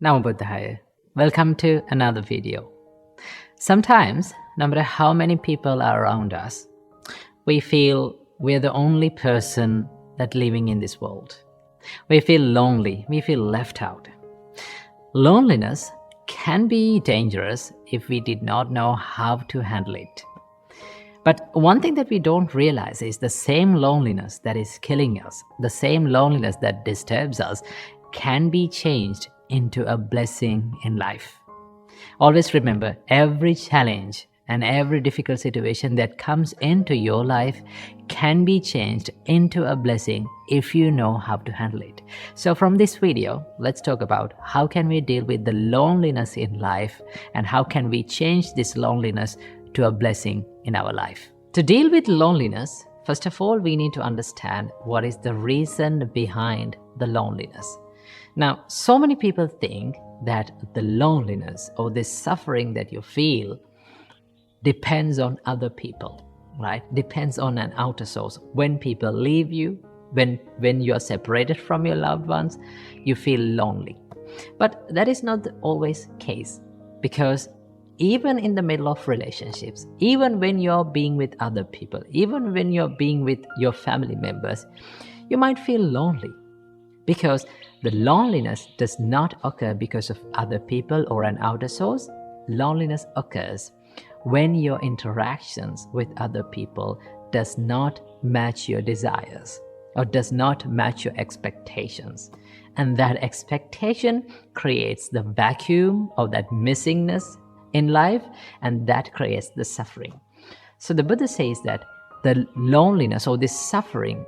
Namo Buddhaya. Welcome to another video. Sometimes, no matter how many people are around us, we feel we're the only person that living in this world. We feel lonely, we feel left out. Loneliness can be dangerous if we did not know how to handle it. But one thing that we don't realize is the same loneliness that is killing us, the same loneliness that disturbs us, can be changed into a blessing in life. Always remember, every challenge and every difficult situation that comes into your life can be changed into a blessing if you know how to handle it. So from this video, let's talk about how can we deal with the loneliness in life and how can we change this loneliness to a blessing in our life. To deal with loneliness, first of all, we need to understand what is the reason behind the loneliness. Now, so many people think that the loneliness or the suffering that you feel depends on other people, right? Depends on an outer source. When people leave you, when you are separated from your loved ones, you feel lonely. But that is not always the case, because even in the middle of relationships, even when you're being with other people, even when you're being with your family members, you might feel lonely. Because the loneliness does not occur because of other people or an outer source. Loneliness occurs when your interactions with other people does not match your desires or does not match your expectations. And that expectation creates the vacuum of that missingness in life, and that creates the suffering. So the Buddha says that the loneliness or this suffering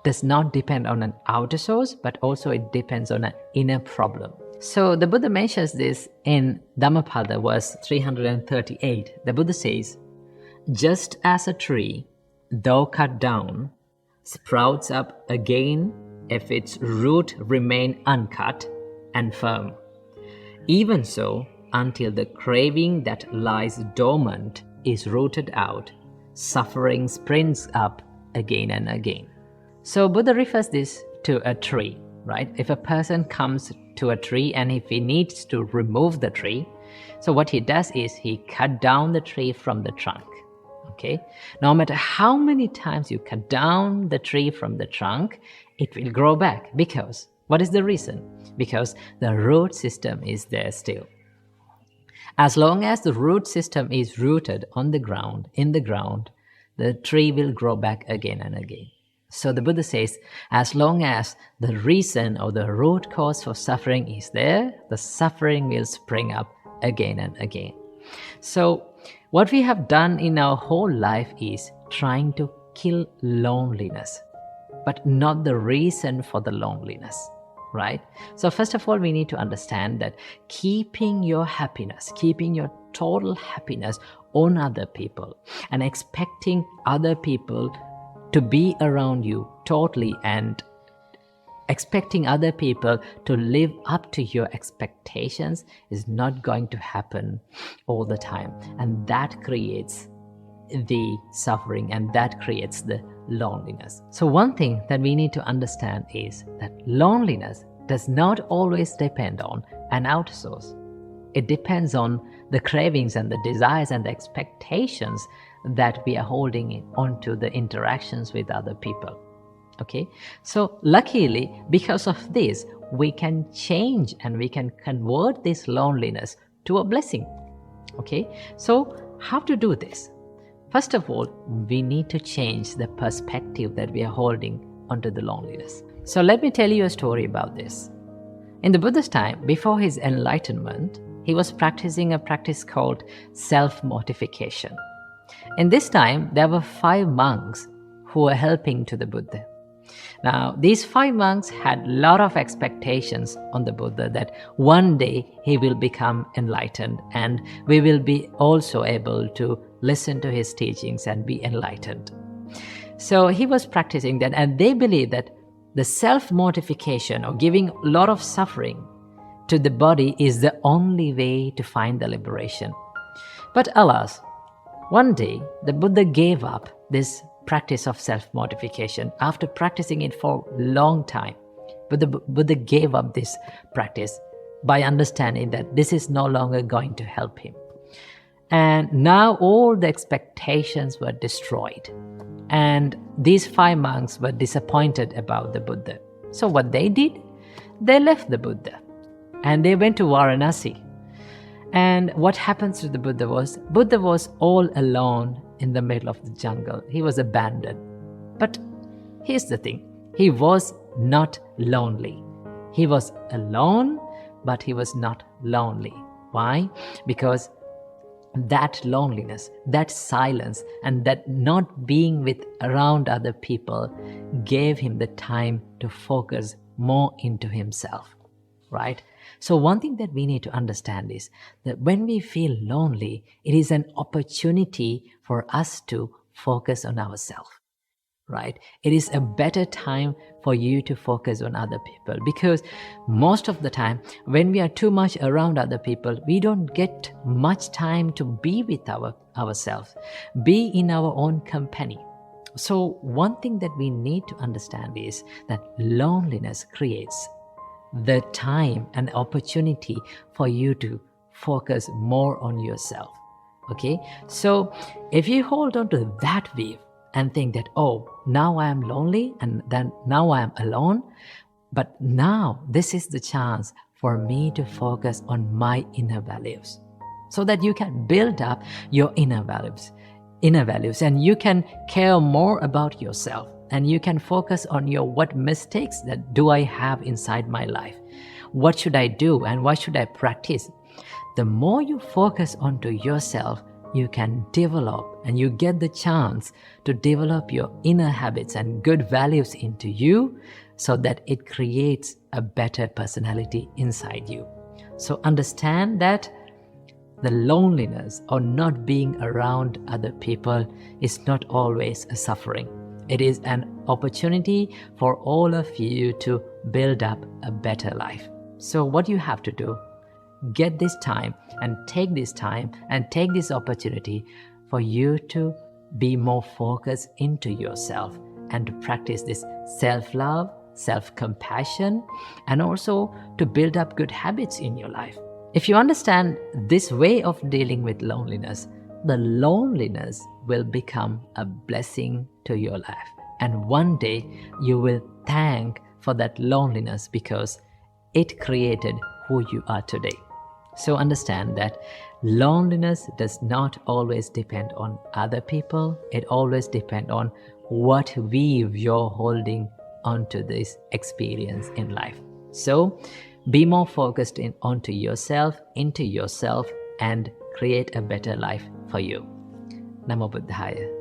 does not depend on an outer source, but also it depends on an inner problem. So the Buddha mentions this in Dhammapada, verse 338. The Buddha says, "Just as a tree, though cut down, sprouts up again if its root remain uncut and firm. Even so, until the craving that lies dormant is rooted out, suffering springs up again and again." So Buddha refers this to a tree, right? If a person comes to a tree and if he needs to remove the tree, so what he does is he cut down the tree from the trunk, okay? No matter how many times you cut down the tree from the trunk, it will grow back. Because, what is the reason? Because the root system is there still. As long as the root system is rooted on the ground, in the ground, the tree will grow back again and again. So the Buddha says, as long as the reason or the root cause for suffering is there, the suffering will spring up again and again. So what we have done in our whole life is trying to kill loneliness, but not the reason for the loneliness, right? So first of all, we need to understand that keeping your happiness, keeping your total happiness on other people and expecting other people to be around you totally and expecting other people to live up to your expectations is not going to happen all the time. And that creates the suffering and that creates the loneliness. So one thing that we need to understand is that loneliness does not always depend on an outer source. It depends on the cravings and the desires and the expectations that we are holding onto the interactions with other people. Okay, so luckily, because of this, we can change and we can convert this loneliness to a blessing. Okay, so how to do this? First of all, we need to change the perspective that we are holding onto the loneliness. So let me tell you a story about this. In the Buddha's time, before his enlightenment, he was practicing a practice called self-mortification. In this time, there were 5 monks who were helping to the Buddha. Now, these 5 monks had a lot of expectations on the Buddha that one day he will become enlightened and we will be also able to listen to his teachings and be enlightened. So he was practicing that, and they believed that the self-mortification or giving a lot of suffering to the body is the only way to find the liberation. But alas, one day the Buddha gave up this practice of self-mortification after practicing it for a long time. But the Buddha gave up this practice by understanding that this is no longer going to help him. And now all the expectations were destroyed. And these 5 monks were disappointed about the Buddha. So what they did, they left the Buddha and they went to Varanasi. And what happens to the Buddha was all alone in the middle of the jungle. He was abandoned. But here's the thing, he was not lonely. He was alone, but he was not lonely. Why? Because that loneliness, that silence, and that not being with around other people gave him the time to focus more into himself, right? So one thing that we need to understand is that when we feel lonely, it is an opportunity for us to focus on ourselves, right? It is a better time for you to focus on other people, because most of the time when we are too much around other people, we don't get much time to be with ourselves, be in our own company. So one thing that we need to understand is that loneliness creates the time and opportunity for you to focus more on yourself. Okay, so if you hold on to that view and think that, oh, now I am lonely and then now I am alone, but now this is the chance for me to focus on my inner values, so that you can build up your inner values, and you can care more about yourself, and you can focus on what mistakes that do I have inside my life, what should I do and what should I practice. The more you focus onto yourself, you can develop and you get the chance to develop your inner habits and good values into you, so that it creates a better personality inside you. So understand that the loneliness or not being around other people is not always a suffering. It is an opportunity for all of you to build up a better life. So what you have to do, get this time and take this opportunity for you to be more focused into yourself and to practice this self-love, self-compassion, and also to build up good habits in your life. If you understand this way of dealing with loneliness, the loneliness will become a blessing to your life. And one day you will thank for that loneliness, because it created who you are today. So understand that loneliness does not always depend on other people. It always depends on what weave you're holding onto this experience in life. So be more focused onto yourself, into yourself, and create a better life for you. Namo Buddhaya.